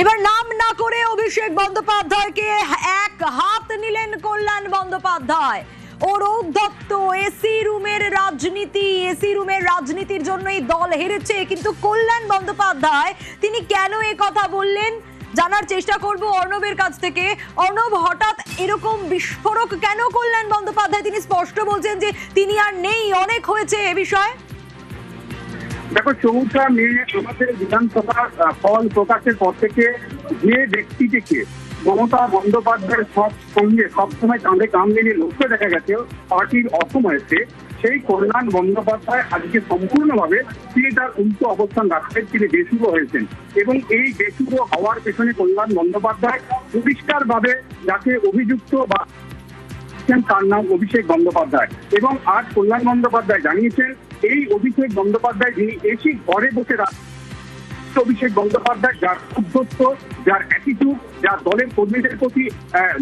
এবার নাম না করে অভিষেক বন্দ্যোপাধ্যায়কে এক হাত নিলেন কল্যাণ বন্দ্যোপাধ্যায়। অরূপ দত্ত এসি রুমের রাজনীতির জন্যই দল হেরেছে, কিন্তু কল্যাণ বন্দ্যোপাধ্যায় তিনি কেন এই কথা বললেন জানার চেষ্টা করব অর্ণবের কাছ থেকে। অর্ণব, হঠাৎ এরকম বিস্ফোরক কেন কল্যাণ বন্দ্যোপাধ্যায়? তিনি স্পষ্ট বলছেন যে তিনি আর নেই, অনেক হয়েছে এ বিষয়ে। দেখো, ৪টা মে আমাদের বিধানসভার ফল প্রকাশের পর থেকে যে ব্যক্তিটিকে মমতা বন্দ্যোপাধ্যায়ের সঙ্গে সবসময় কাঁধে কাঁধ মিলিয়ে লক্ষ্য দেখা গেছে পার্টির অসময়েতে, সেই কল্যাণ বন্দ্যোপাধ্যায় আজকে সম্পূর্ণভাবে তিনি তার উল্টো অবস্থান রাখছেন। তিনি বেসুরো হয়েছেন এবং এই বেসুরো হওয়ার পেছনে কল্যাণ বন্দ্যোপাধ্যায় পরিষ্কারভাবে যাকে অভিযুক্ত বা তার নাম অভিষেক বন্দ্যোপাধ্যায়। এবং আজ কল্যাণ বন্দ্যোপাধ্যায় জানিয়েছেন এই অভিষেক বন্দ্যোপাধ্যায় যিনি এসি ঘরে বসে অভিষেক বন্দ্যোপাধ্যায় যার উদ্ধত্ত, যার অ্যাটিটিউড, যার দলের কর্মীদের প্রতি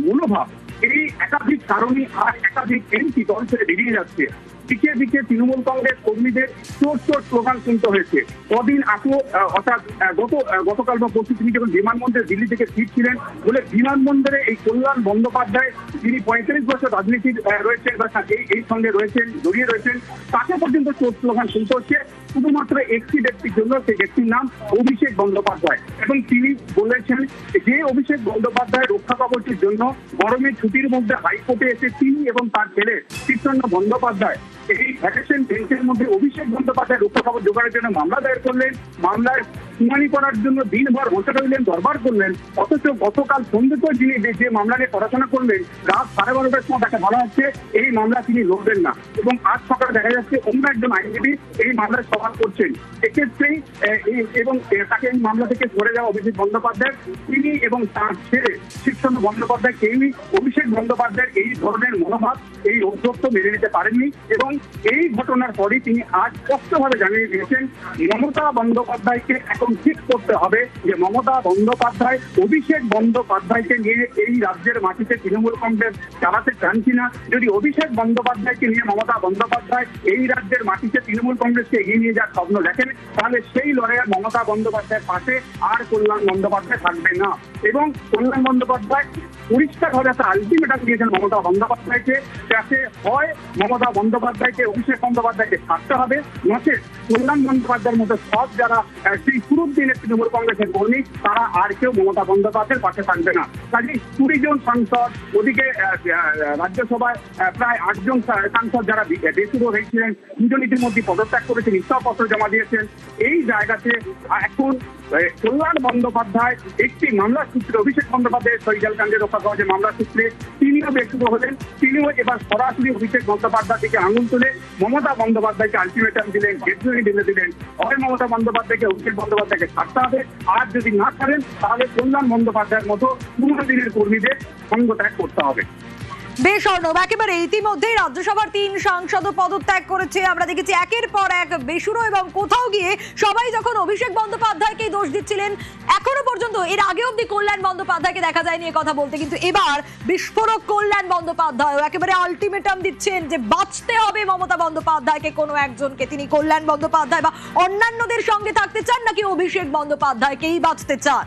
মনোভাব, এই একাধিক কারণে আর একাধিক এমপি দল ছেড়ে বেরিয়ে যাচ্ছে। দিকে দিকে তৃণমূল কংগ্রেস কর্মীদের চোর চোর স্লোগান শুনতে হয়েছে। কদিন আগে অর্থাৎ গতকাল বা পরশু তিনি যখন বিমানবন্দরে দিল্লি থেকে ফিরছিলেন বলে বিমানবন্দরে এই কল্যাণ বন্দ্যোপাধ্যায় যিনি ৩৫ বছর রাজনীতির রয়েছেন বা এই সঙ্গে রয়েছেন, জড়িয়ে রয়েছেন, তাকে পর্যন্ত চোর স্লোগান শুনতে হচ্ছে শুধুমাত্র একটি ব্যক্তির জন্য, সেই ব্যক্তির নাম অভিষেক বন্দ্যোপাধ্যায়। এবং তিনি বলেছেন যে অভিষেক বন্দ্যোপাধ্যায় রক্ষা কবচের জন্য গরমের ছুটির মধ্যে হাইকোর্টে এসে তিনি এবং তার ছেলে কীর্তন বন্দ্যোপাধ্যায় এই ভ্যাকেশন বেঞ্চের মধ্যে অভিষেক বন্দ্যোপাধ্যায় রক্ষা কবচ জোগাড়ের জন্য মামলা দায়ের করলেন। মামলার শুনানি করার জন্য দিনভর বসে রইলেন, দরবার করলেন। অথচ গতকাল সন্ধ্যেতেও যিনি যে মামলা নিয়ে পড়াশোনা করলেন, রাত 12:30টার সময় তাকে বলা হচ্ছে এই মামলা তিনি লড়বেন না। এবং আজ সকালে দেখা যাচ্ছে অন্য একজন আইনজীবী এই মামলায় সওয়াল করছেন। এক্ষেত্রেই এবং তাকে এই মামলা থেকে সরে যাওয়া অভিষেক বন্দ্যোপাধ্যায়, তিনি এবং তার ছেলে কীর্তন বন্দ্যোপাধ্যায় কেউই অভিষেক বন্দ্যোপাধ্যায়ের এই ধরনের মনোভাব, এই ঔদ্ধত্য মেনে নিতে পারেননি। এবং এই ঘটনার পরই তিনি আজ স্পষ্টভাবে জানিয়ে দিয়েছেন মমতা বন্দ্যোপাধ্যায়কে এখন ঠিক করতে হবে যে মমতা বন্দ্যোপাধ্যায় অভিষেক বন্দ্যোপাধ্যায়কে নিয়ে এই রাজ্যের মাটিতে তৃণমূল কংগ্রেস চালাতে চান কিনা। যদি অভিষেক বন্দ্যোপাধ্যায়কে নিয়ে মমতা বন্দ্যোপাধ্যায় এই রাজ্যের মাটিতে তৃণমূল কংগ্রেসকে এগিয়ে নিয়ে যাওয়ার স্বপ্ন দেখেন, তাহলে সেই লড়াইয়ে মমতা বন্দ্যোপাধ্যায়ের পাশে আর কল্যাণ বন্দ্যোপাধ্যায় থাকবে না। এবং কল্যাণ বন্দ্যোপাধ্যায় পরিষ্কারভাবে একটা আলটিমেটাম দিয়েছেন মমতা বন্দ্যোপাধ্যায়কে, যাতে হয় মমতা বন্দ্যোপাধ্যায়কে অভিষেক বন্দ্যোপাধ্যায়কে ছাড়তে হবে, নচেত কল্যাণ বন্দ্যোপাধ্যায়ের মতো সব যারা সেই শুরুর দিনের তৃণমূল কংগ্রেসের কর্মী তারা আর কেউ মমতা বন্দ্যোপাধ্যায়ের পাশে থাকবে না। কাজেই 20 জন সাংসদ, ওদিকে রাজ্যসভায় প্রায় 8 জন সাংসদ যারা বেসুরো হয়েছিলেন, দুজন ইতিমধ্যে পদত্যাগ করেছেন, ইস্তফাপত্র জমা দিয়েছেন। এই জায়গাতে এখন কল্যাণ বন্দ্যোপাধ্যায় একটি মামলার সূত্রে অভিষেক বন্দ্যোপাধ্যায়ের সরিজাল কাণ্ডে রক্ষা করা মামলার সূত্রে তিনিও বেসুরো হলেন। তিনিও এবার সরাসরি অভিষেক বন্দ্যোপাধ্যায় থেকে আঙুল তুলে মমতা বন্দ্যোপাধ্যায়কে আলটিমেটাম দিলেন, ডেডলাইন দিলেন। হয় মমতা বন্দ্যোপাধ্যায়কে অভিষেক বন্দ্যোপাধ্যায়কে ছাড়তে হবে, আর যদি না ছাড়েন তাহলে কল্যাণ বন্দ্যোপাধ্যায়ের মতো পুরনো দিনের কর্মীদের সঙ্গ ত্যাগ করতে হবে। বেশ অর্ণব, একেবারে ইতিমধ্যেই রাজ্যসভার 3 সাংসদ পদত্যাগ করেছে। আমরা দেখেছি একের পর এক বেসুরো, এবং কোথাও গিয়ে সবাই যখন অভিষেক বন্দ্যোপাধ্যায়কেই দোষ দিচ্ছিলেন, এখনো পর্যন্ত এর আগে অব্দি কল্যাণ বন্দ্যোপাধ্যায়কে দেখা যায়নি কথা বলতে, কিন্তু এবার বিস্ফোরক কল্যাণ বন্দ্যোপাধ্যায় একেবারে আলটিমেটাম দিচ্ছেন যে বাঁচতে হবে মমতা বন্দ্যোপাধ্যায়কে, কোনো একজনকে। তিনি কল্যাণ বন্দ্যোপাধ্যায় বা অন্যান্যদের সঙ্গে থাকতে চান নাকি অভিষেক বন্দ্যোপাধ্যায়কেই বাঁচতে চান?